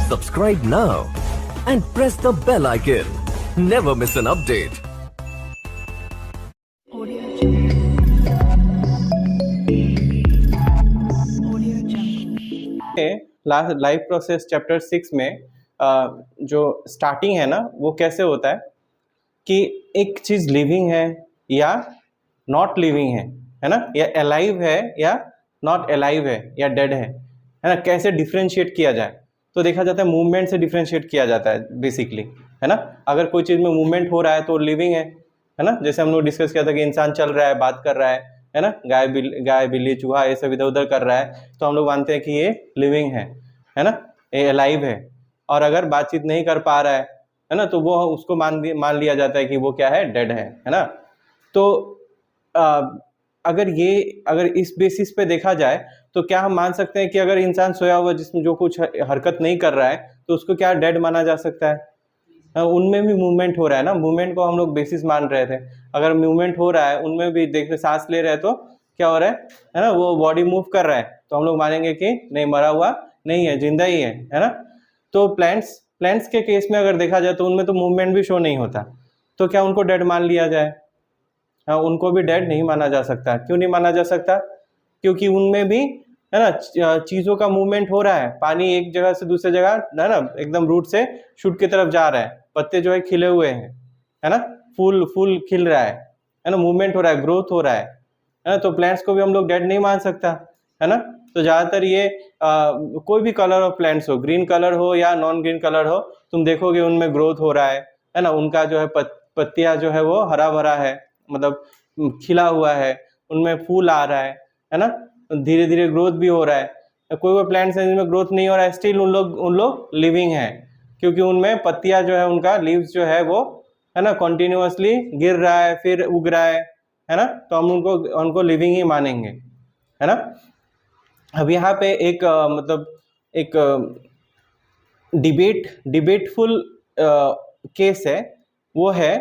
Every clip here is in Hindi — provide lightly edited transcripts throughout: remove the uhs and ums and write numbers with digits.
Subscribe now and press the bell icon. Never miss an update. Life process chapter 6 में जो स्टार्टिंग है ना, वो कैसे होता है कि एक चीज़ लिविंग है या नॉट लिविंग है ना, या अलाइव है या नॉट अलाइव है या डेड है ना, कैसे डिफ्रेंशिएट किया जाए। तो देखा जाता है मूवमेंट से डिफ्रेंशिएट किया जाता है बेसिकली, है ना। अगर कोई चीज़ में मूवमेंट हो रहा है तो लिविंग है ना। जैसे हम लोग डिस्कस किया था कि इंसान चल रहा है, बात कर रहा है ना, गाय बिल्ली चूहा ये सब इधर उधर कर रहा है, तो हम लोग मानते हैं कि ये लिविंग है ना, ये अलाइव है। और अगर बातचीत नहीं कर पा रहा है ना, तो वो उसको मान लिया जाता है कि वो क्या है, डेड है ना। तो अगर इस बेसिस पे देखा जाए तो क्या हम मान सकते हैं कि अगर इंसान सोया हुआ जिसमें जो कुछ हरकत नहीं कर रहा है तो उसको क्या डेड माना जा सकता है। उनमें भी मूवमेंट हो रहा है ना, मूवमेंट को हम लोग बेसिस मान रहे थे। अगर मूवमेंट हो रहा है उनमें भी, देखते सांस ले रहे हैं तो क्या हो रहा है ना, वो बॉडी मूव कर रहा है, तो हम लोग मानेंगे कि नहीं, मरा हुआ नहीं है, जिंदा ही है ना। तो प्लांट्स के केस में अगर देखा जाए तो उनमें तो मूवमेंट भी शो नहीं होता, तो क्या उनको डेड मान लिया जाए? हाँ, उनको भी डेड नहीं माना जा सकता। क्यों नहीं माना जा सकता? क्योंकि उनमें भी है ना चीज़ों का मूवमेंट हो रहा है। पानी एक जगह से दूसरी जगह है ना, एकदम रूट से शूट की तरफ जा रहा है, पत्ते जो है खिले हुए हैं, है ना, फूल खिल रहा है ना, मूवमेंट हो रहा है, ग्रोथ हो रहा है ना। तो प्लांट्स को भी हम लोग डेड नहीं मान सकता, है ना। तो ज़्यादातर ये कोई भी कलर ऑफ प्लांट्स हो, ग्रीन कलर हो या नॉन ग्रीन कलर हो, तुम देखोगे उनमें ग्रोथ हो रहा है ना। उनका जो है पत्तियाँ जो है वो हरा भरा है, मतलब खिला हुआ है, उनमें फूल आ रहा है ना, धीरे धीरे ग्रोथ भी हो रहा है। कोई प्लांट्स हैं जिनमें ग्रोथ नहीं हो रहा है, स्टिल उन लोग लिविंग है, क्योंकि उनमें पत्तियां जो है, उनका लीव्स जो है वो है ना कॉन्टिन्यूअसली गिर रहा है, फिर उग रहा है ना। तो हम उनको लिविंग ही मानेंगे, है ना। अब यहाँ पे एक मतलब एक डिबेटफुल केस है, वो है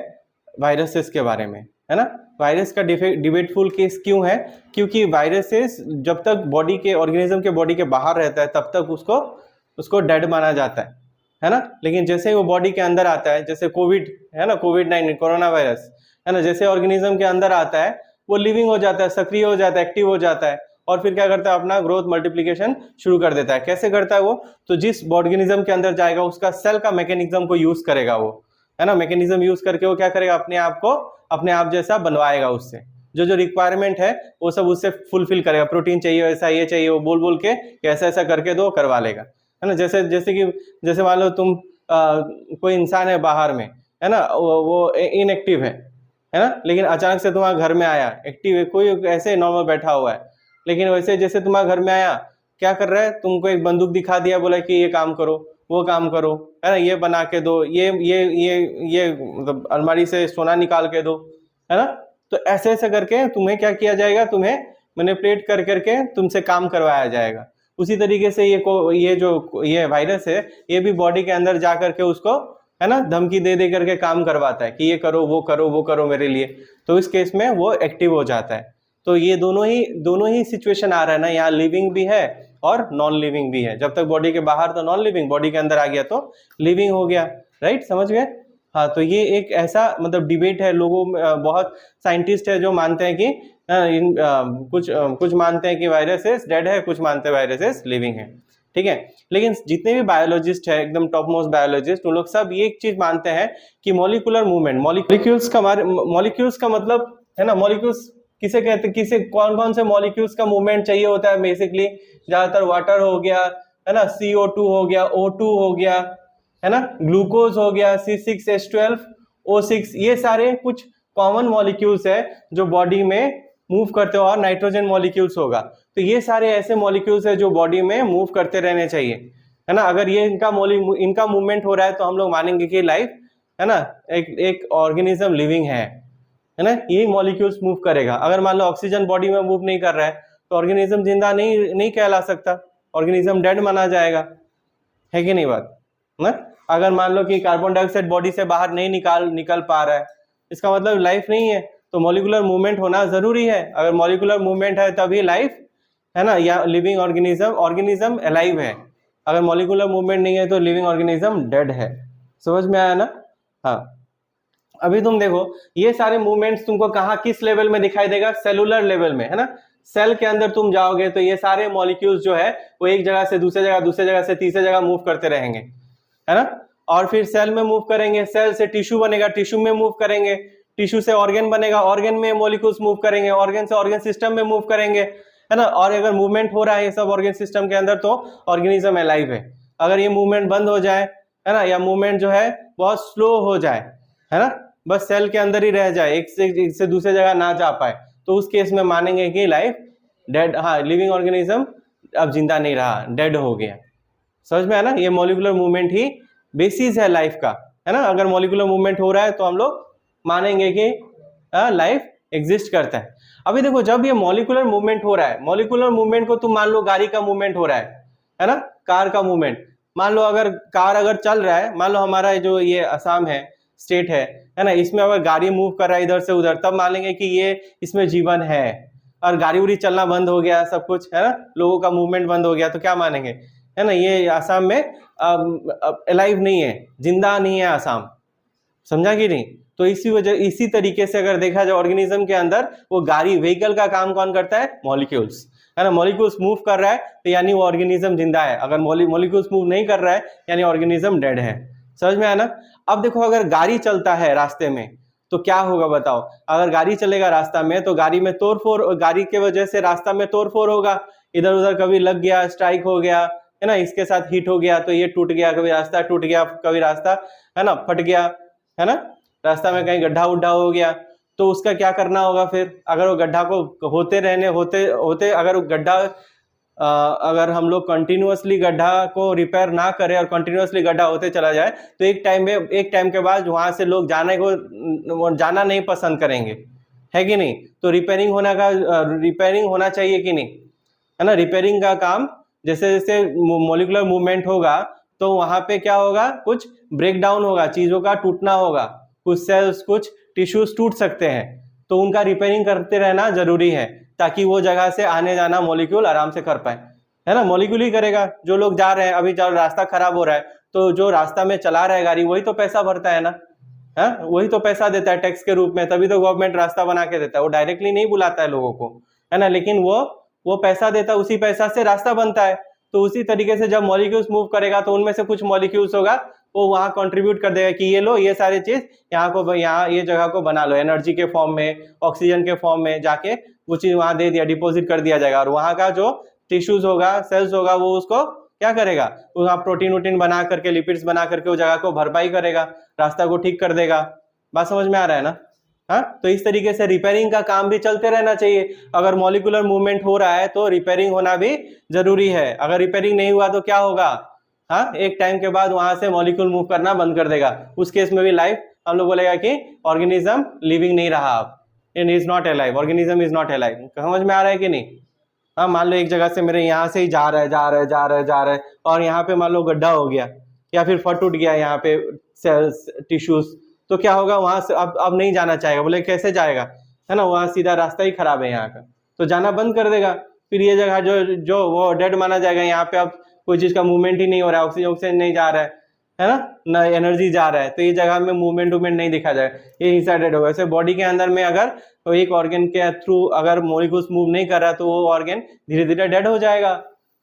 वायरसेस के बारे में, है ना। वायरस का डिबेटफुल केस क्यों है? क्योंकि वायरसेस जब तक बॉडी के ऑर्गेनिज्म के बॉडी के बाहर रहता है तब तक उसको डेड माना जाता है ना। लेकिन जैसे ही वो बॉडी के अंदर आता है, जैसे कोविड है ना, कोविड-19 कोरोना वायरस है ना, जैसे ऑर्गेनिज्म के अंदर आता है वो लिविंग हो जाता है, सक्रिय हो जाता है, एक्टिव हो जाता है, और फिर क्या करता है, अपना ग्रोथ मल्टीप्लिकेशन शुरू कर देता है। कैसे करता है वो? तो जिस ऑर्गेनिज्म के अंदर जाएगा उसका सेल का मैकेनिज्म को यूज करेगा वो, है ना। मैकेनिज्म यूज करके वो क्या करेगा, अपने आप जैसा बनवाएगा, उससे जो रिक्वायरमेंट है वो सब उससे फुलफिल करेगा। प्रोटीन चाहिए, ऐसा ये चाहिए, वो बोल के ऐसा ऐसा करके दो, करवा लेगा, है ना। जैसे मान लो तुम कोई इंसान है बाहर में, है ना, वो इनएक्टिव है ना, लेकिन अचानक से तुम्हारे घर में आया, एक्टिव है, कोई ऐसे नॉर्मल बैठा हुआ है, लेकिन वैसे जैसे तुम्हारे घर में आया, क्या कर रहा है, तुमको एक बंदूक दिखा दिया, बोला कि ये काम करो, वो काम करो, है ना, ये बना के दो, ये मतलब अलमारी से सोना निकाल के दो, है ना। तो ऐसे ऐसे करके तुम्हें क्या किया जाएगा, तुम्हें मैनिपुलेट करके तुमसे काम करवाया जाएगा। उसी तरीके से ये वायरस है, ये भी बॉडी के अंदर जा करके उसको, है ना, धमकी दे करके काम करवाता है कि ये करो वो करो मेरे लिए। तो इस केस में वो एक्टिव हो जाता है। तो ये दोनों ही सिचुएशन आ रहा है ना, यहाँ लिविंग भी है और नॉन लिविंग भी है। जब तक बॉडी के बाहर तो नॉन लिविंग, बॉडी के अंदर आ गया तो लिविंग हो गया, राइट, समझ गए। हाँ, तो ये एक ऐसा मतलब डिबेट है। लोगों में बहुत साइंटिस्ट है जो मानते हैं कि कुछ मानते हैं कि वायरसेस डेड है, कुछ मानते हैं वायरसेस लिविंग है, ठीक है। लेकिन जितने भी बायोलॉजिस्ट है, एकदम टॉप मोस्ट बायोलॉजिस्ट, उन लोग सब ये एक चीज मानते हैं कि मॉलिक्यूलर मूवमेंट, मॉलिक्यूल्स का मतलब है ना, मॉलिक्यूल्स किसे कहते, कौन से मॉलिक्यूल्स का मूवमेंट चाहिए होता है बेसिकली? ज्यादातर वाटर हो गया, है ना, CO2 हो गया, O2 हो गया, है ना, ग्लूकोज हो गया, C6H12O6, ये सारे कुछ कॉमन मॉलिक्यूल्स है जो बॉडी में मूव करते हो, और नाइट्रोजन मॉलिक्यूल्स होगा। तो ये सारे ऐसे मॉलिक्यूल्स है जो बॉडी में मूव करते रहने चाहिए, है ना। अगर ये इनका मूवमेंट हो रहा है तो हम लोग मानेंगे कि लाइफ, है ना, एक ऑर्गेनिज्म लिविंग है ना, ये मॉलिक्यूल्स मूव करेगा। अगर मान लो ऑक्सीजन बॉडी में मूव नहीं कर रहा है तो ऑर्गेनिज्म जिंदा नहीं कहला सकता, ऑर्गेनिज्म डेड माना जाएगा, है कि नहीं बात ना। अगर मान लो कि कार्बन डाइऑक्साइड बॉडी से बाहर नहीं निकल पा रहा है, इसका मतलब लाइफ नहीं है। तो मॉलिक्यूलर मूवमेंट होना जरूरी है। अगर मॉलिक्यूलर मूवमेंट है तभी लाइफ, है ना, या लिविंग ऑर्गेनिज्म अलाइव है अगर मॉलिक्यूलर मूवमेंट नहीं है तो लिविंग ऑर्गेनिज्म डेड है। समझ में आया ना? हाँ, अभी तुम देखो ये सारे मूवमेंट्स तुमको कहाँ किस लेवल में दिखाई देगा? सेलुलर लेवल में, है ना। सेल के अंदर तुम जाओगे तो ये सारे मॉलिक्यूल्स जो है वो एक जगह से दूसरे जगह से तीसरे जगह मूव करते रहेंगे, है ना। और फिर सेल में मूव करेंगे, सेल से टिश्यू बनेगा, टिश्यू में मूव करेंगे, टिश्यू से ऑर्गन बनेगा, ऑर्गन में मॉलिक्यूल्स मूव करेंगे, ऑर्गन से ऑर्गन सिस्टम में मूव करेंगे, है ना। और अगर मूवमेंट हो रहा है ये सब ऑर्गन सिस्टम के अंदर तो ऑर्गेनिज्म अलाइव है। अगर ये मूवमेंट बंद हो जाए, है ना, या मूवमेंट जो है बहुत स्लो हो जाए, है ना, बस सेल के अंदर ही रह जाए, एक से दूसरे जगह ना जा पाए, तो उस केस में मानेंगे कि लाइफ डेड, हाँ, लिविंग ऑर्गेनिज्म अब जिंदा नहीं रहा, डेड हो गया। समझ में आया ना? ये मॉलिक्यूलर मूवमेंट ही बेसिस है लाइफ का, है ना। अगर मॉलिक्यूलर मूवमेंट हो रहा है तो हम लोग मानेंगे कि लाइफ एग्जिस्ट करता है। अभी देखो जब ये मॉलिक्यूलर मूवमेंट हो रहा है, मॉलिक्यूलर मूवमेंट को तुम मान लो गाड़ी का मूवमेंट हो रहा है ना, कार का मूवमेंट। मान लो अगर कार अगर चल रहा है, मान लो हमारा जो ये असम है, स्टेट है ना, इसमें अगर गाड़ी मूव कर रहा है इधर से उधर, तब मान लेंगे कि ये इसमें जीवन है। और गाड़ी उड़ी चलना बंद हो गया, सब कुछ, है ना, लोगों का मूवमेंट बंद हो गया, तो क्या मानेंगे, है ना, ये असम में अलाइव नहीं है, जिंदा नहीं है असम। समझा कि नहीं? तो इसी तरीके से अगर देखा जाए ऑर्गेनिज्म के अंदर, वो गाड़ी व्हीकल का काम कौन करता है? मॉलिक्यूल्स, है ना। मॉलिक्यूल्स मूव कर रहा है तो यानी वो ऑर्गेनिज्म जिंदा है, अगर मॉलिक्यूल्स मूव नहीं कर रहा है यानी ऑर्गेनिज्म डेड है। समझ में आया ना? अब देखो अगर गाड़ी चलता है रास्ते में तो क्या होगा बताओ? अगर गाड़ी चलेगा रास्ता में तो गाड़ी में तोड़फोड़, गाड़ी के वजह से रास्ता में तोड़फोड़ होगा, इधर उधर कभी लग गया, स्ट्राइक हो गया, है ना, इसके साथ हिट हो गया तो ये टूट गया, कभी रास्ता टूट गया, कभी रास्ता, है ना, फट गया, है ना, रास्ता में कहीं गड्ढा उड्ढा हो गया, तो उसका क्या करना होगा फिर? अगर वो गड्ढा को होते अगर वो गड्ढा अगर हम लोग कंटिन्यूअसली गड्ढा को रिपेयर ना करें और कंटिन्यूअसली गड्ढा होते चला जाए तो एक टाइम के बाद वहां से लोग जाना नहीं पसंद करेंगे, है कि नहीं? तो रिपेयरिंग होना चाहिए कि नहीं, है ना। रिपेयरिंग का काम जैसे जैसे मॉलिक्यूलर मूवमेंट होगा तो वहां पे क्या होगा? कुछ ब्रेक डाउन होगा, चीजों का टूटना होगा, कुछ सेल्स, कुछ टिश्यूज टूट सकते हैं, तो उनका रिपेयरिंग करते रहना जरूरी है ताकि वो जगह से आने जाना मॉलिक्यूल आराम से कर पाए, है ना। मॉलिक्यूल ही करेगा, जो लोग जा रहे हैं, अभी जब रास्ता खराब हो रहा है तो जो रास्ता में चला रहा है गाड़ी वही तो पैसा भरता है ना, है, वही तो पैसा देता है टैक्स के रूप में, तभी तो गवर्नमेंट रास्ता बना के देता है। वो डायरेक्टली नहीं बुलाता है लोगों को, है ना, लेकिन वो पैसा देता है, उसी पैसा से रास्ता बनता है। तो उसी तरीके से जब मॉलिक्यूल्स मूव करेगा तो उनमें से कुछ मॉलिक्यूल्स होगा वो वहां कंट्रीब्यूट कर देगा कि ये लो, ये सारी चीज यहाँ ये जगह को बना लो, एनर्जी के फॉर्म में, ऑक्सीजन के फॉर्म में, जाके वो चीज वहां दे दिया, डिपॉजिट कर दिया जाएगा, और वहां का जो टिश्यूज होगा, सेल्स होगा, वो उसको क्या करेगा? वहां प्रोटीन वोटीन बना करके, लिपिड्स बना करके वो जगह को भरपाई करेगा, रास्ता को ठीक कर देगा। बात समझ में आ रहा है ना? हाँ, तो इस तरीके से रिपेयरिंग का काम भी चलते रहना चाहिए। अगर मॉलिक्यूलर मूवमेंट हो रहा है तो रिपेयरिंग होना भी जरूरी है। अगर रिपेयरिंग नहीं हुआ तो क्या होगा? हाँ, एक टाइम के बाद वहां से मॉलिक्यूल मूव करना बंद कर देगा, उस केस में भी लाइफ हम लोग बोलेगा कि ऑर्गेनिज्म लिविंग नहीं रहा, अब is not alive, organism is not alive. समझ में आ रहा है कि नहीं? हाँ, मान लो एक जगह से मेरे यहाँ से ही जा रहा है और यहाँ पे मान लो गड्ढा हो गया या फिर फट उठ गया यहाँ पे सेल्स, टिश्यूज, तो क्या होगा? वहां से अब नहीं जाना चाहेगा, बोले कैसे जाएगा, है ना, वहां सीधा रास्ता ही खराब है यहाँ का, तो जाना बंद कर देगा। फिर ये जगह जो वो डेड माना जाएगा, यहाँ पे अब कोई चीज का मूवमेंट ही नहीं हो रहा है, ऑक्सीजन नहीं जा रहा है ना एनर्जी जा रहा है, तो ये जगह में मूवमेंट नहीं दिखा जाएगा, ये हिस्सा डेड होगा। ऐसे बॉडी के अंदर में अगर तो एक ऑर्गन के थ्रू अगर मॉलिक्यूल्स मूव नहीं कर रहा तो वो ऑर्गन धीरे धीरे डेड हो जाएगा,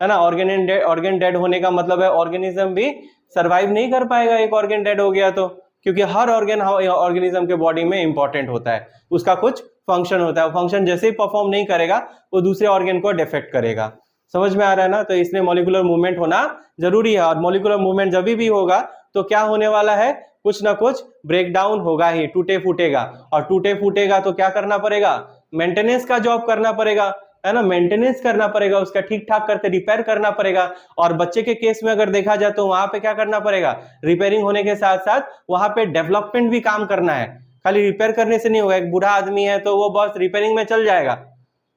है ना। ऑर्गन डेड होने का मतलब है ऑर्गेनिज्म भी सर्वाइव नहीं कर पाएगा एक ऑर्गन डेड हो गया तो, क्योंकि हर ऑर्गेनिज्म के बॉडी में इंपॉर्टेंट होता है, उसका कुछ फंक्शन होता है, फंक्शन जैसे ही परफॉर्म नहीं करेगा वो दूसरे ऑर्गन को डिफेक्ट करेगा। समझ में आ रहा है ना? तो इसलिए मॉलिक्यूलर मूवमेंट होना जरूरी है, और मॉलिक्यूलर मूवमेंट जब भी होगा तो क्या होने वाला है? कुछ ना कुछ ब्रेक डाउन होगा ही, टूटे फूटेगा, और टूटे फूटेगा तो क्या करना पड़ेगा? मेंटेनेंस का जॉब करना पड़ेगा, है ना, मेंटेनेंस करना पड़ेगा, उसका ठीक ठाक करते रिपेयर करना पड़ेगा। और बच्चे के केस में अगर देखा जाए तो वहां पे क्या करना पड़ेगा? रिपेयरिंग होने के साथ साथ वहां पे डेवलपमेंट भी काम करना है, खाली रिपेयर करने से नहीं होगा। एक बूढ़ा आदमी है तो वो बस रिपेयरिंग में चल जाएगा,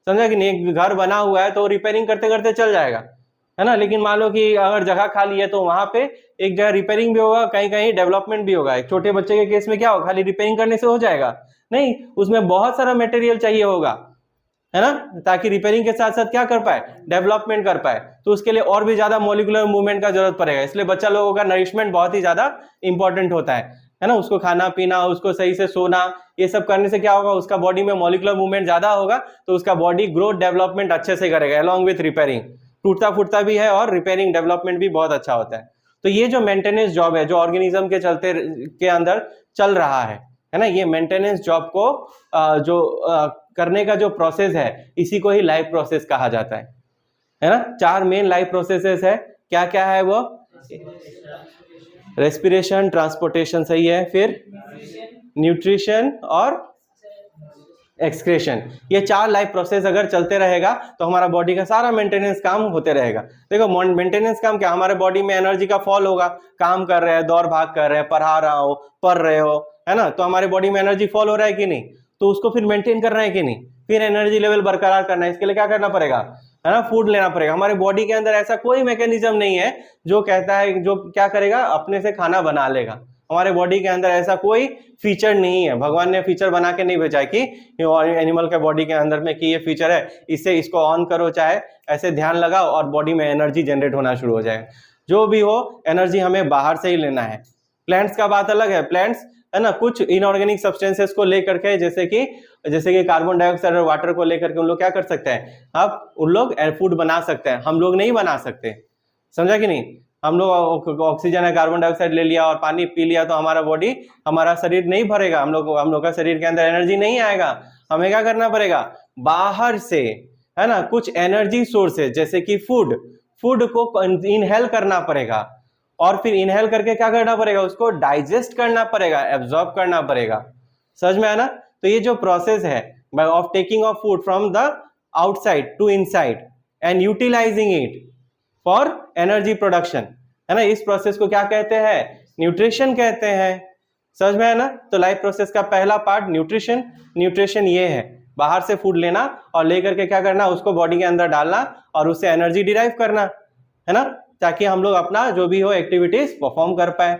समझा कि नहीं? एक घर बना हुआ है तो रिपेयरिंग करते करते चल जाएगा, है ना, लेकिन मान लो कि अगर जगह खाली है तो वहां पे एक जगह रिपेयरिंग भी होगा, कहीं कहीं डेवलपमेंट भी होगा। एक छोटे बच्चे के केस में क्या होगा? खाली रिपेयरिंग करने से हो जाएगा? नहीं, उसमें बहुत सारा मटेरियल चाहिए होगा, है ना, ताकि रिपेयरिंग के साथ साथ क्या कर पाए, डेवलपमेंट कर पाए। तो उसके लिए और भी ज्यादा मॉलिक्यूलर मूवमेंट का जरूरत पड़ेगा, इसलिए बच्चा लोगों का नरिशमेंट बहुत ही ज्यादा इंपॉर्टेंट होता है ना। उसको खाना पीना, उसको सही से सोना, ये सब करने से क्या होगा, उसका बॉडी में मॉलिक्यूलर मूवमेंट ज्यादा होगा, तो उसका बॉडी ग्रोथ डेवलपमेंट अच्छे से करेगा अलॉन्ग विथ रिपेयरिंग। टूटता फूटता भी है और रिपेयरिंग डेवलपमेंट भी बहुत अच्छा होता है। तो ये जो मेंटेनेंस जॉब है, जो ऑर्गेनिज्म के चलते के अंदर चल रहा है ना, ये मेंटेनेंस जॉब को करने का जो प्रोसेस है, इसी को ही लाइफ प्रोसेस कहा जाता है ना। 4 मेन लाइफ प्रोसेसेस है, क्या क्या है वो, रेस्पिरेशन, ट्रांसपोर्टेशन, सही है, फिर न्यूट्रिशन और एक्सक्रेशन। ये 4 लाइफ प्रोसेस अगर चलते रहेगा तो हमारा बॉडी का सारा मेंटेनेंस काम होते रहेगा। देखो मेंटेनेंस काम क्या, हमारे बॉडी में एनर्जी का फॉल होगा, काम कर रहे हैं, दौड़ भाग कर रहे हैं, पढ़ रहे हो, है ना, तो हमारे बॉडी में एनर्जी फॉल हो रहा है कि नहीं, तो उसको फिर मेंटेन करना है कि नहीं, फिर एनर्जी लेवल बरकरार करना है, इसके लिए क्या करना पड़ेगा, है ना, फूड लेना पड़ेगा। हमारे बॉडी के अंदर ऐसा कोई मैकेनिज्म नहीं है जो कहता है, जो क्या करेगा, अपने से खाना बना लेगा। हमारे बॉडी के अंदर ऐसा कोई फीचर नहीं है, भगवान ने फीचर बना के नहीं भेजा है कि एनिमल के बॉडी के अंदर में कि ये फीचर है, इसको ऑन करो, चाहे ऐसे ध्यान लगाओ और बॉडी में एनर्जी जनरेट होना शुरू हो जाएगा। जो भी हो, एनर्जी हमें बाहर से ही लेना है। प्लांट्स का बात अलग है, प्लांट्स, है ना, कुछ इनऑर्गेनिक सब्सटेंसेस को लेकर के, जैसे कि कार्बन डाइऑक्साइड और वाटर को लेकर के उन लोग क्या कर सकते हैं, अब उन लोग फूड बना सकते हैं, हम लोग नहीं बना सकते, समझा कि नहीं। हम लोग ऑक्सीजन है, कार्बन डाइऑक्साइड ले लिया और पानी पी लिया तो हमारा शरीर नहीं भरेगा, हम लोग का शरीर के अंदर एनर्जी नहीं आएगा। हमें क्या करना पड़ेगा, बाहर से, है ना, कुछ एनर्जी सोर्सेज जैसे कि फूड को इनहेल करना पड़ेगा, और फिर इनहेल करके क्या करना पड़ेगा, उसको डाइजेस्ट करना पड़ेगा, एब्जॉर्ब करना पड़ेगा। समझ में आया ना। तो ये जो प्रोसेस है of taking of food from the outside to inside and utilizing it for energy production, है ना, इस प्रोसेस को क्या कहते हैं, न्यूट्रिशन कहते हैं। समझ में आया ना। तो लाइफ प्रोसेस का पहला पार्ट न्यूट्रिशन ये है, बाहर से फूड लेना और लेकर के क्या करना, उसको बॉडी के अंदर डालना और उससे एनर्जी डिराइव करना, है ना, ताकि हम लोग अपना जो भी हो एक्टिविटीज परफॉर्म कर पाए।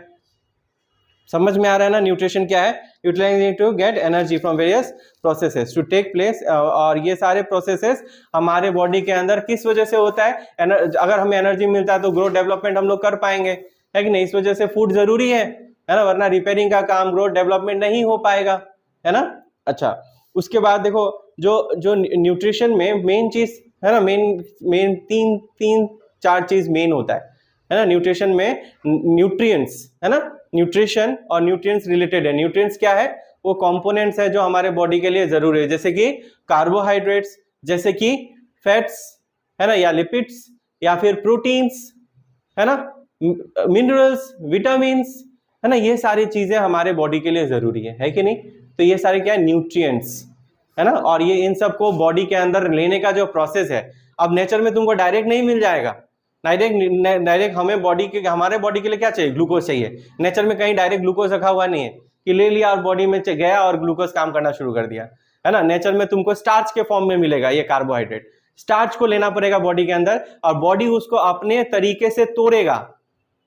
समझ में आ रहा है ना। न्यूट्रिशन क्या है, utilizing to get energy from various processes to take place. और ये सारे प्रोसेसेस हमारे बॉडी के अंदर किस वजह से होता है, अगर हमें एनर्जी मिलता है तो ग्रोथ डेवलपमेंट हम लोग कर पाएंगे, है कि नहीं। इस वजह से फूड जरूरी है ना, वरना रिपेयरिंग का काम, ग्रोथ डेवलपमेंट नहीं हो पाएगा, है ना। अच्छा, उसके बाद देखो जो न्यूट्रिशन में मेन चीज है ना, मेन तीन चार चीज मेन होता है ना न्यूट्रिशन में। न्यूट्रिएंट्स, है ना, न्यूट्रिशन और न्यूट्रिएंट्स रिलेटेड है। न्यूट्रिएंट्स क्या है, वो कंपोनेंट्स है जो हमारे बॉडी के लिए जरूरी है, जैसे कि कार्बोहाइड्रेट्स, जैसे कि फैट्स, है ना, या लिपिड्स, या फिर प्रोटीन्स, है ना, मिनरल्स, विटामिन्स, है ना, ये सारी चीजें हमारे बॉडी के लिए जरूरी है कि नहीं। तो ये सारे क्या है, न्यूट्रिएंट्स, है ना। और ये इन सबको बॉडी के अंदर लेने का जो प्रोसेस है, अब नेचर में तुमको डायरेक्ट नहीं मिल जाएगा। डायरेक्ट हमारे बॉडी के लिए क्या चाहिए, ग्लूकोज चाहिए। नेचर में कहीं डायरेक्ट ग्लूकोज रखा हुआ नहीं है कि ले लिया और बॉडी में गया और ग्लूकोज काम करना शुरू कर दिया, है ना। नेचर में तुमको स्टार्च के फॉर्म में मिलेगा ये कार्बोहाइड्रेट। स्टार्च को लेना पड़ेगा बॉडी के अंदर और बॉडी उसको अपने तरीके से तोड़ेगा,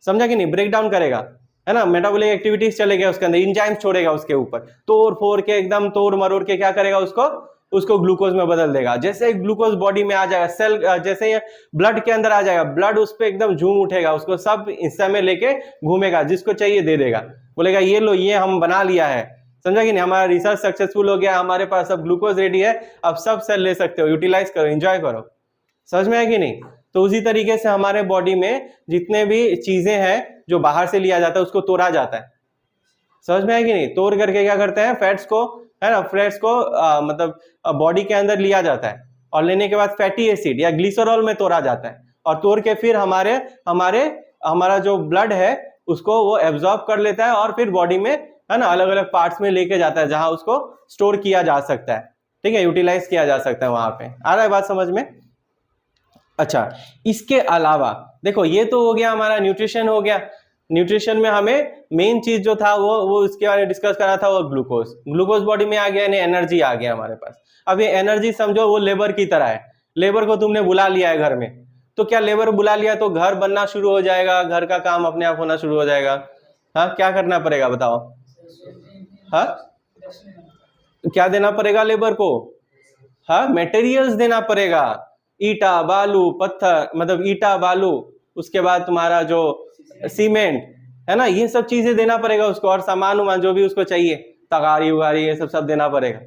समझा कि नहीं, ब्रेक डाउन करेगा, है ना। मेटाबॉलिक एक्टिविटीज चलेगा उसके अंदर, एंजाइम्स छोड़ेगा उसके ऊपर, तोड़ फोड़ के एकदम तोड़ मरोड़ के क्या करेगा, उसको ग्लूकोज में बदल देगा। जैसे ग्लूकोज बॉडी में आ जाएगा, सेल जैसे ये ब्लड के अंदर आ जाएगा, ब्लड उस पर एकदम झूम उठेगा, उसको सब हिस्सा में लेके घूमेगा, जिसको चाहिए दे देगा, बोलेगा ये लो, ये हम बना लिया है, समझा कि नहीं, हमारा रिसर्च सक्सेसफुल हो गया, हमारे पास सब ग्लूकोज रेडी है, अब सब सेल ले सकते हो, यूटिलाइज करो, एंजॉय करो। समझ में है कि नहीं। तो उसी तरीके से हमारे बॉडी में जितने भी चीजें हैं जो बाहर से लिया जाता है उसको तोड़ा जाता है, समझ में है कि नहीं। तोड़ करके क्या करते हैं, फैट्स को, है ना, फैट्स को मतलब बॉडी के अंदर लिया जाता है और लेने के बाद फैटी एसिड या ग्लिसरॉल में तोड़ा जाता है और तोड़ के फिर हमारा जो ब्लड है उसको वो एब्जॉर्ब कर लेता है और फिर बॉडी में, है ना, अलग अलग पार्ट्स में लेके जाता है जहां उसको स्टोर किया जा सकता है, ठीक है, यूटिलाइज किया जा सकता है वहां पे। आ रहा है बात समझ में। अच्छा, इसके अलावा देखो, ये तो हो गया हमारा न्यूट्रिशन हो गया। न्यूट्रिशन में हमें मेन चीज जो था वो इसके बारे में डिस्कस करा था, वो ग्लूकोज बॉडी में आ गया, यानी एनर्जी आ गया हमारे पास। अब ये एनर्जी समझो वो लेबर की तरह है। लेबर को तुमने बुला लिया है घर में, तो क्या लेबर बुला लिया तो घर बनना शुरू हो जाएगा, घर का काम अपने आप होना शुरू हो जाएगा। हाँ, क्या करना पड़ेगा बताओ। हाँ, क्या देना पड़ेगा लेबर को। हाँ मेटेरियल्स देना पड़ेगा, ईटा बालू पत्थर, मतलब ईटा बालू, उसके बाद तुम्हारा जो सीमेंट है ना, ये सब चीजें देना पड़ेगा उसको, और सामान उमान जो भी उसको चाहिए, तगारी उगारी ये सब देना पड़ेगा,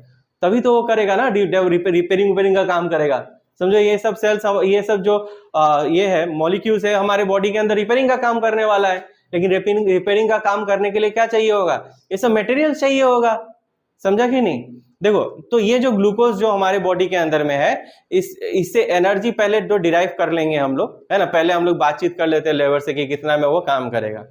तभी तो वो करेगा ना, रिपेयरिंग का काम करेगा। समझो ये सब सेल्स, ये सब जो ये है मॉलिक्यूल्स है हमारे बॉडी के अंदर रिपेयरिंग का काम करने वाला है, लेकिन रिपेयरिंग का काम करने के लिए क्या चाहिए होगा, ये सब मटेरियल चाहिए होगा। समझा कि नहीं? देखो तो ये जो ग्लूकोज जो हमारे बॉडी के अंदर में है, इससे एनर्जी पहले जो डिराइव कर लेंगे हम लोग, है ना, पहले हम लोग बातचीत कर लेते हैं लेबर से कि कितना में वो काम करेगा,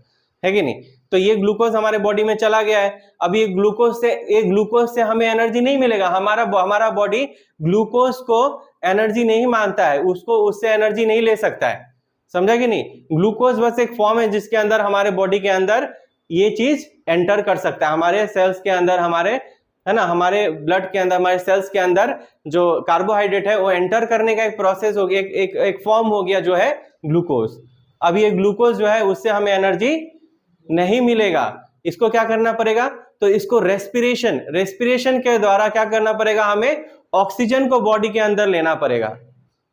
है कि नहीं। तो ये ग्लूकोज हमारे बॉडी में चला गया है, अब ये ग्लूकोज से हमें एनर्जी नहीं मिलेगा, हमारा बॉडी ग्लूकोज को एनर्जी नहीं मानता है, उसको उससे एनर्जी नहीं ले सकता है। समझा कि नहीं? ग्लूकोज बस एक फॉर्म है जिसके अंदर हमारे बॉडी के अंदर ये चीज एंटर कर सकता है, हमारे सेल्स के अंदर, हमारे है ना, हमारे ब्लड के अंदर, हमारे सेल्स के अंदर जो कार्बोहाइड्रेट है वो एंटर करने का एक प्रोसेस हो गया, एक फॉर्म हो गया जो है ग्लूकोज। अब ये ग्लूकोज जो है उससे हमें एनर्जी नहीं मिलेगा, इसको क्या करना पड़ेगा, तो इसको रेस्पिरेशन के द्वारा क्या करना पड़ेगा, हमें ऑक्सीजन को बॉडी के अंदर लेना पड़ेगा।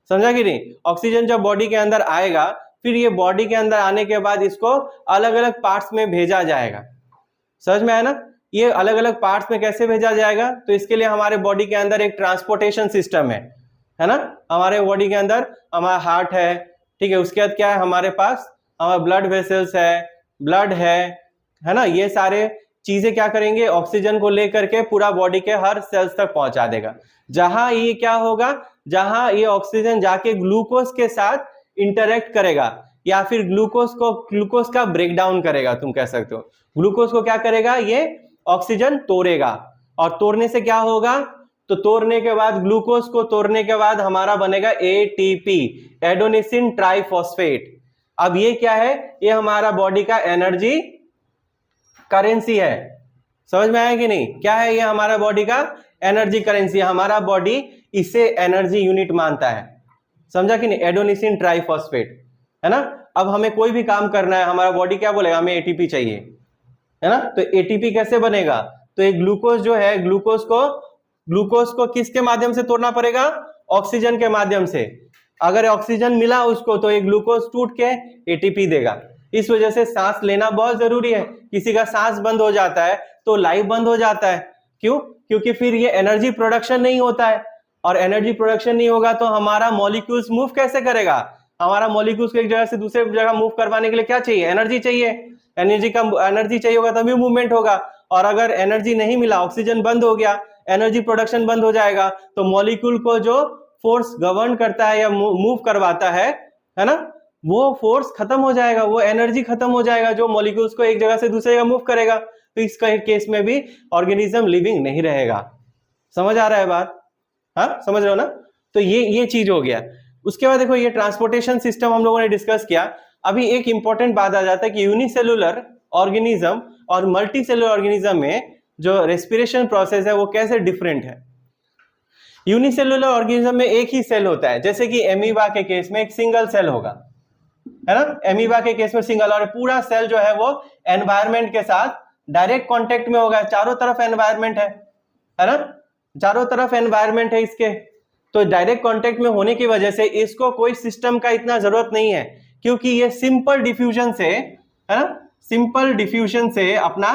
समझा कि नहीं? ऑक्सीजन जब बॉडी के अंदर आएगा, फिर ये बॉडी के अंदर आने के बाद इसको अलग अलग पार्ट्स में भेजा जाएगा। समझ में आया ना? ये अलग अलग पार्ट्स में कैसे भेजा जाएगा, तो इसके लिए हमारे बॉडी के अंदर एक ट्रांसपोर्टेशन सिस्टम है ना, हमारे बॉडी के अंदर हमारा हार्ट है, ठीक है, उसके बाद क्या है हमारे पास, हमारा ब्लड वेसल्स है, ब्लड है ना, ये सारे चीजें क्या करेंगे, ऑक्सीजन को लेकर के पूरा बॉडी के हर सेल्स तक पहुंचा देगा। जहां ये क्या होगा, जहां ये ऑक्सीजन जाके ग्लूकोज के साथ इंटरेक्ट करेगा, या फिर ग्लूकोज का ब्रेक डाउन करेगा, तुम कह सकते हो। ग्लूकोज को क्या करेगा, ये ऑक्सीजन तोड़ेगा, और तोड़ने से क्या होगा, तो तोड़ने के बाद, ग्लूकोज को तोड़ने के बाद हमारा बनेगा एटीपी, एडोनिसिन ट्राइफॉस्फेट। अब ये क्या है, ये हमारा बॉडी का एनर्जी करेंसी है। समझ में आया कि नहीं? क्या है ये हमारा बॉडी का एनर्जी करेंसी, हमारा बॉडी इसे एनर्जी यूनिट मानता है। समझा कि नहीं? एडोनिसिन ट्राइफॉस्फेट, है ना। अब हमें कोई भी काम करना है, हमारा बॉडी क्या बोलेगा, हमें एटीपी चाहिए, है ना। तो एटीपी कैसे बनेगा, तो एक ग्लूकोज जो है, ग्लूकोज को किसके माध्यम से तोड़ना पड़ेगा, ऑक्सीजन के माध्यम से। अगर ऑक्सीजन मिला उसको, तो एक ग्लूकोज टूट के एटीपी देगा। इस वजह से सांस लेना बहुत जरूरी है। किसी का सांस बंद हो जाता है तो लाइफ बंद हो जाता है। क्यों? क्योंकि फिर ये एनर्जी प्रोडक्शन नहीं होता है, और एनर्जी प्रोडक्शन नहीं होगा तो हमारा मॉलिक्यूल्स मूव कैसे करेगा, हमारा मॉलिक्यूल्स को एक जगह से दूसरे जगह मूव करवाने के लिए क्या चाहिए, एनर्जी चाहिए। एनर्जी चाहिए होगा तभी मूवमेंट होगा, और अगर एनर्जी नहीं मिला, ऑक्सीजन बंद हो गया, एनर्जी प्रोडक्शन बंद हो जाएगा, तो मॉलिक्यूल को जो फोर्स गवर्न करता है या मूव करवाता है ना, वो फोर्स खत्म हो जाएगा, वो एनर्जी खत्म हो जाएगा जो मॉलिक्यूल्स को एक जगह से दूसरी जगह मूव करेगा। तो इस केस में भी ऑर्गेनिज्म लिविंग नहीं रहेगा। समझ आ रहा है बात? हाँ, समझ रहे हो ना? तो ये चीज हो गया। उसके बाद देखो, ये ट्रांसपोर्टेशन सिस्टम हम लोगों ने डिस्कस किया। अभी एक इंपॉर्टेंट बात आ जाता है कि यूनिसेलुलर ऑर्गेनिज्म और मल्टीसेलुलर ऑर्गेनिज्म में जो रेस्पिरेशन प्रोसेस है वो कैसे डिफरेंट है। यूनिसेलुलर ऑर्गेनिज्म में एक ही सेल होता है, जैसे कि एमीबा के केस में एक सिंगल सेल होगा, है ना। एमीबा के केस में सिंगल, और पूरा सेल जो है वो एनवायरनमेंट के साथ डायरेक्ट कांटेक्ट में होगा। चारों तरफ एनवायरनमेंट है ना, चारों तरफ एनवायरनमेंट है इसके। तो डायरेक्ट कांटेक्ट में होने की वजह से इसको कोई सिस्टम का इतना जरूरत नहीं है, क्योंकि ये सिंपल डिफ्यूजन से, है ना, सिंपल डिफ्यूजन से अपना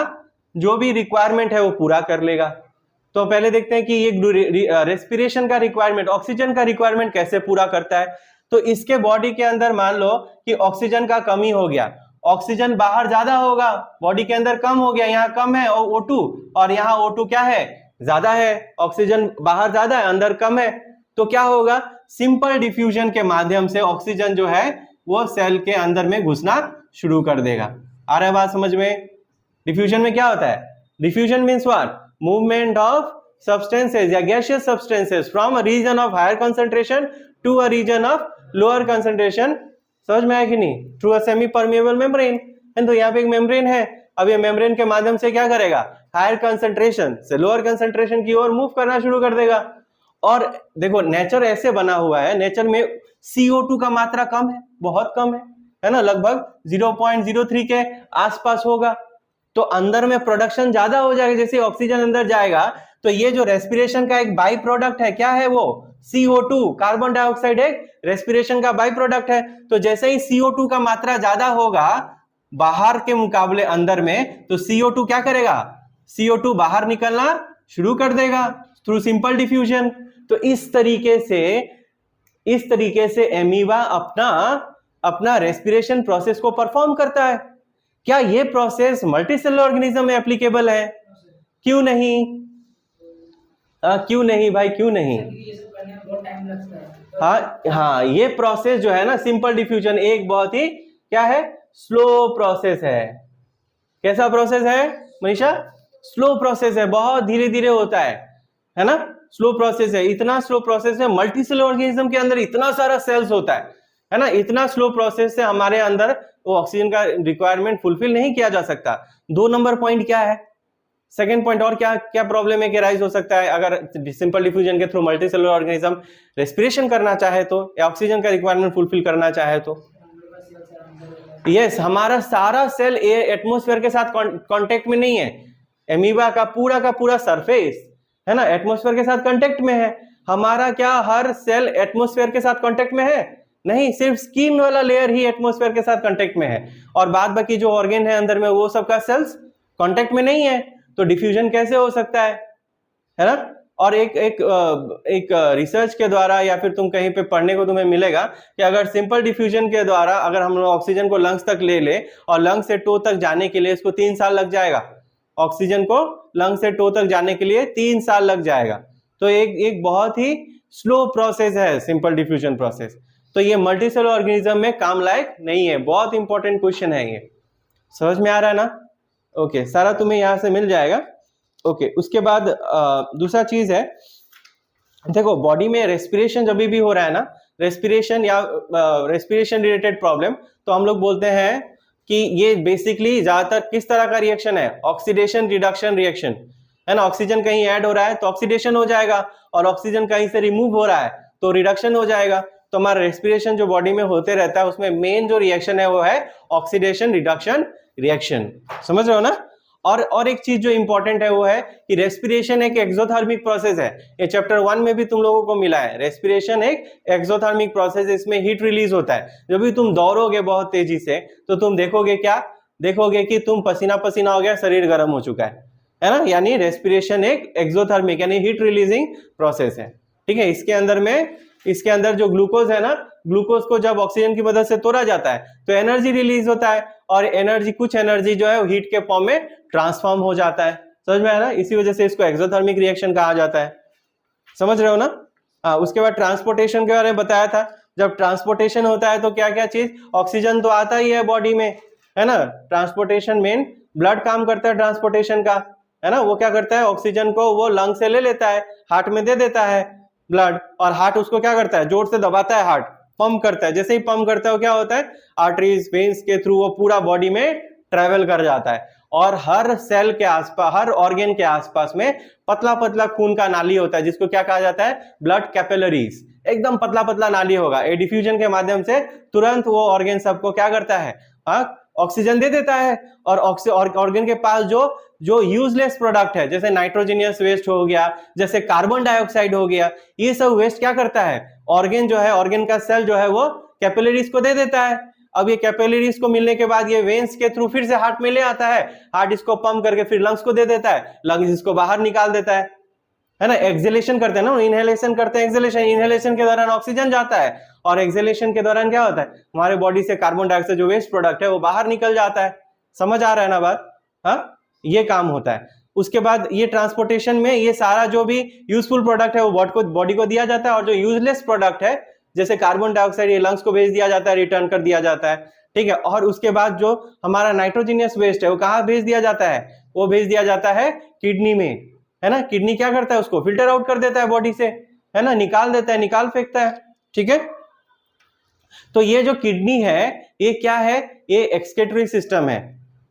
जो भी रिक्वायरमेंट है वो पूरा कर लेगा। तो पहले देखते हैं कि ये रेस्पिरेशन का रिक्वायरमेंट, ऑक्सीजन का रिक्वायरमेंट कैसे पूरा करता है। तो इसके बॉडी के अंदर मान लो कि ऑक्सीजन का कमी हो गया, ऑक्सीजन बाहर ज्यादा होगा, बॉडी के अंदर कम हो गया, यहाँ कम है O2, और यहाँ O2 क्या है, ज्यादा है। ऑक्सीजन बाहर ज्यादा है, अंदर कम है, तो क्या होगा, सिंपल डिफ्यूजन के माध्यम से ऑक्सीजन जो है वो सेल के अंदर में घुसना शुरू कर देगा। आ रहा है बात समझ में? डिफ्यूजन में क्या होता है, diffusion means what, movement of substances या gaseous substances from a region of higher concentration to a region of lower concentration. समझ में आया कि नहीं? Through a semi permeable membrane. तो यहाँ पे एक मेम्ब्रेन है, अब ये मेम्ब्रेन के माध्यम से क्या करेगा, हायर कंसंट्रेशन से लोअर कंसंट्रेशन की ओर मूव करना शुरू कर देगा। और देखो नेचर ऐसे बना हुआ है, नेचर में CO2 का मात्रा कम है, बहुत कम है ना, लगभग 0.03 के आसपास होगा। तो अंदर में प्रोडक्शन ज्यादा हो जाएगा, जैसे ऑक्सीजन अंदर जाएगा तो ये जो रेस्पिरेशन का एक बाई प्रोडक्ट है, क्या है वो? CO2, कार्बन डाइऑक्साइड एक रेस्पिरेशन का बाई प्रोडक्ट है। तो जैसे ही CO2 का मात्रा ज्यादा होगा बाहर के मुकाबले अंदर में, तो CO2 क्या करेगा? CO2 बाहर निकलना शुरू कर देगा थ्रू सिंपल डिफ्यूजन। तो इस तरीके से एमीबा अपना रेस्पिरेशन प्रोसेस को परफॉर्म करता है। क्या ये प्रोसेस मल्टीसेलुलर ऑर्गेनिज्म में एप्लीकेबल है? क्यों नहीं? क्यों नहीं भाई, क्यों नहीं? हाँ, ये प्रोसेस जो है ना सिंपल डिफ्यूजन, एक बहुत ही क्या है? स्लो प्रोसेस है। कैसा प्रोसेस है मनीषा? स्लो प्रोसेस है, बहुत धीरे धीरे होता है ना? स्लो प्रोसेस है। इतना स्लो प्रोसेस है, मल्टीसेलुलर ऑर्गेनिज्म के अंदर इतना सारा सेल्स होता है ना? इतना स्लो प्रोसेस से हमारे अंदर वो ऑक्सीजन का रिक्वायरमेंट फुलफिल नहीं किया जा सकता। 2 नंबर पॉइंट क्या है? सेकंड पॉइंट, और क्या क्या प्रॉब्लम है कि राइज हो सकता है अगर सिंपल डिफ्यूजन के थ्रू मल्टीसेलुलर ऑर्गेनिज्म रेस्पिरेशन करना चाहे तो, या ऑक्सीजन का रिक्वायरमेंट फुलफिल करना चाहे तो? यस, हमारा सारा सेल एटमॉस्फेयर के साथ कांटेक्ट में नहीं है। एमीबा का पूरा सरफेस है ना एटमॉस्फेयर के साथ कांटेक्ट में है। हमारा क्या हर सेल एटमॉस्फेयर के साथ कांटेक्ट में है? नहीं, सिर्फ स्किन वाला लेयर ही एटमॉस्फेयर के साथ कांटेक्ट में है, और बाद बाकी जो ऑर्गन है अंदर में वो सब का सेल्स कांटेक्ट में नहीं है। तो डिफ्यूजन कैसे हो सकता है ना? और एक रिसर्च के द्वारा या फिर तुम कहीं पे पढ़ने को तुम्हें मिलेगा कि अगर सिंपल डिफ्यूजन के द्वारा अगर हम लोग ऑक्सीजन को लंग्स तक ले ले और लंग्स से टो तक जाने के लिए इसको 3 साल लग जाएगा। ऑक्सीजन को लंग्स से टो तक जाने के लिए 3 साल लग जाएगा। तो एक बहुत ही स्लो प्रोसेस है सिंपल डिफ्यूजन प्रोसेस। तो ये मल्टीसेलुलर ऑर्गेनिज्म में काम लायक नहीं है। बहुत इंपॉर्टेंट क्वेश्चन है ये, समझ में आ रहा है ना? ओके, सारा तुम्हें यहां से मिल जाएगा। ओके, उसके बाद दूसरा चीज है, देखो बॉडी में रेस्पिरेशन जब भी हो रहा है ना, रेस्पिरेशन या रेस्पिरेशन रिलेटेड प्रॉब्लम, तो हम लोग बोलते हैं कि ये बेसिकली ज्यादातर किस तरह का रिएक्शन है? ऑक्सीडेशन रिडक्शन रिएक्शन है ना? ऑक्सीजन कहीं ऐड हो रहा है तो ऑक्सीडेशन हो जाएगा, और ऑक्सीजन कहीं से रिमूव हो रहा है तो रिडक्शन हो जाएगा। तो हमारा रेस्पिरेशन जो बॉडी में होते रहता है उसमें मेन जो रिएक्शन है वो है ऑक्सीडेशन रिडक्शन रिएक्शन। समझ रहे हो ना? और एक चीज जो इंपॉर्टेंट है वो है कि रेस्पिरेशन एक एक्सोथर्मिक प्रोसेस है। ये चैप्टर 1 में भी तुम लोगों को मिला है। रेस्पिरेशन एक एक्सोथर्मिक प्रोसेस, इसमें हीट रिलीज होता है। जब भी तुम दौड़ोगे बहुत तेजी से तो तुम देखोगे क्या? देखोगे कि तुम पसीना पसीना हो गया, शरीर गर्म हो चुका है ना? यानी रेस्पिरेशन एक एक्सोथर्मिक यानी हीट रिलीजिंग प्रोसेस है। ठीक है, इसके अंदर जो ग्लूकोज है ना, ग्लूकोज को जब ऑक्सीजन की मदद से तोड़ा जाता है तो एनर्जी रिलीज होता है, और कुछ एनर्जी जो है वो हीट के फॉर्म में ट्रांसफॉर्म हो जाता है। समझ में आया ना? इसी वजह से इसको एक्सोथर्मिक रिएक्शन कहा जाता है। समझ रहे हो ना? हाँ, उसके बाद ट्रांसपोर्टेशन के बारे में बताया था। जब ट्रांसपोर्टेशन होता है तो क्या क्या चीज? ऑक्सीजन तो आता ही है बॉडी में, है ना? ट्रांसपोर्टेशन मेन ब्लड काम करता है ट्रांसपोर्टेशन का, है ना? वो क्या करता है? ऑक्सीजन को वो लंग से ले लेता है, हार्ट में दे देता है ब्लड, और हार्ट उसको क्या करता है? जोर से दबाता है, हार्ट पंप करता है। जैसे ही पंप करता है वो क्या होता है? आर्टरीज वेन्स के थ्रू वो पूरा बॉडी में ट्रेवल कर जाता है, और हर सेल के आसपास, हर ऑर्गन के आसपास में पतला पतला खून का नाली होता है, जिसको क्या कहा जाता है? Blood capillaries. एकदम पतला पतला नाली होगा। ए डिफ्यूजन के माध्यम से तुरंत वो ऑर्गन सबको क्या करता है? ऑक्सीजन दे देता है, और ऑर्गन के पास जो यूजलेस प्रोडक्ट है, जैसे नाइट्रोजनियस वेस्ट हो गया, जैसे कार्बन डाइऑक्साइड हो गया, ये सब वेस्ट क्या करता है? ऑर्गन जो है, ऑर्गन का सेल जो है वो कैपिलरीज को दे देता है। अब ये कैपिलरीज को मिलने के बाद ये वेन्स के थ्रू फिर से हार्ट में ले आता है, हार्ट इसको पंप करके फिर लंग्स को दे देता है, लंग्स इसको बाहर निकाल देता है ना? एक्सेलेशन करते हैं ना, इनहेलेशन करते हैं, एक्सेलेशन। इनहेलेशन के दौरान ऑक्सीजन जाता है, और एक्सेलेशन के दौरान क्या होता है? हमारे बॉडी से कार्बन डाइऑक्साइड जो वेस्ट प्रोडक्ट है वो बाहर निकल जाता है। समझ आ रहा है ना बात? हाँ, ये काम होता है। उसके बाद ये ट्रांसपोर्टेशन में ये सारा जो भी यूजफुल प्रोडक्ट है वो बॉडी को दिया जाता है, और जो यूजलेस प्रोडक्ट है जैसे कार्बन डाइऑक्साइड ये लंग्स को भेज दिया जाता है, रिटर्न कर दिया जाता है। ठीक है, और उसके बाद जो हमारा नाइट्रोजनियस वेस्ट है वो कहाँ भेज दिया जाता है? वो भेज दिया जाता है किडनी में, है ना? किडनी क्या करता है? उसको फिल्टर आउट कर देता है बॉडी से, है ना? निकाल देता है, निकाल फेंकता है। ठीक है, तो ये जो किडनी है ये क्या है? ये एक्सक्रीटरी सिस्टम है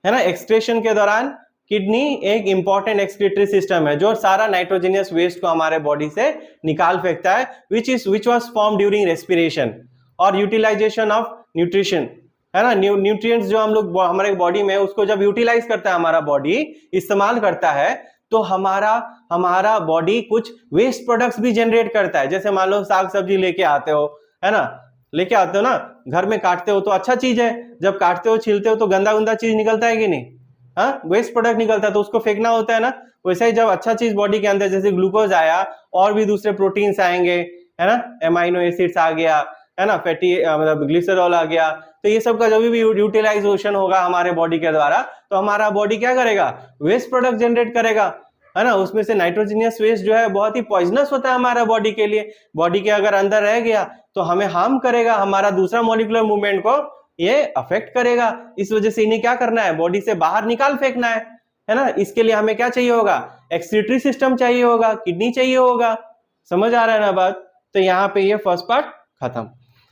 ना? एक्सक्रीशन के दौरान किडनी एक इंपॉर्टेंट एक्सक्रीटरी सिस्टम है जो सारा नाइट्रोजनियस वेस्ट को हमारे बॉडी से निकाल फेंकता है, which was form during respiration और यूटिलाइजेशन ऑफ न्यूट्रिशन, है ना? न्यूट्रिएंट्स जो हम लोग हमारे बॉडी में उसको जब यूटिलाइज करता है, हमारा बॉडी इस्तेमाल करता है, तो हमारा बॉडी कुछ वेस्ट प्रोडक्ट्स भी जनरेट करता है। जैसे मान लो साग सब्जी लेके आते हो, है ना, लेके आते हो ना, घर में काटते हो तो अच्छा चीज है, जब काटते हो छीलते हो तो गंदा चीज निकलता है कि नहीं, हाँ, वेस्ट प्रोडक्ट निकलता है तो उसको फेंकना होता है ना। वैसे ही जब अच्छा चीज बॉडी के अंदर जैसे ग्लूकोज आया और भी दूसरे प्रोटीन्स आएंगे, है ना, एमाइनो एसिड्स आ गया, है ना, फैटी मतलब ग्लिसरॉल आ गया, तो ये सब का जब भी यूटिलाइजेशन होगा हमारे बॉडी के द्वारा तो हमारा बॉडी क्या करेगा, वेस्ट प्रोडक्ट जनरेट करेगा, है ना। उसमें से नाइट्रोजनियस वेस्ट जो है बहुत ही पॉइजनस होता है हमारा बॉडी के लिए, बॉडी के अगर अंदर रह गया तो हमें हार्म करेगा, हमारा दूसरा मॉलिक्यूलर मूवमेंट को ये अफेक्ट करेगा। इस वजह से इन्हें क्या करना है, बॉडी से बाहर निकाल फेंकना है ना। इसके लिए हमें क्या चाहिए होगा, एक्सक्रीटरी सिस्टम चाहिए होगा, किडनी चाहिए होगा। समझ आ रहा है ना बात। तो यहाँ पे ये फर्स्ट पार्ट खत्म।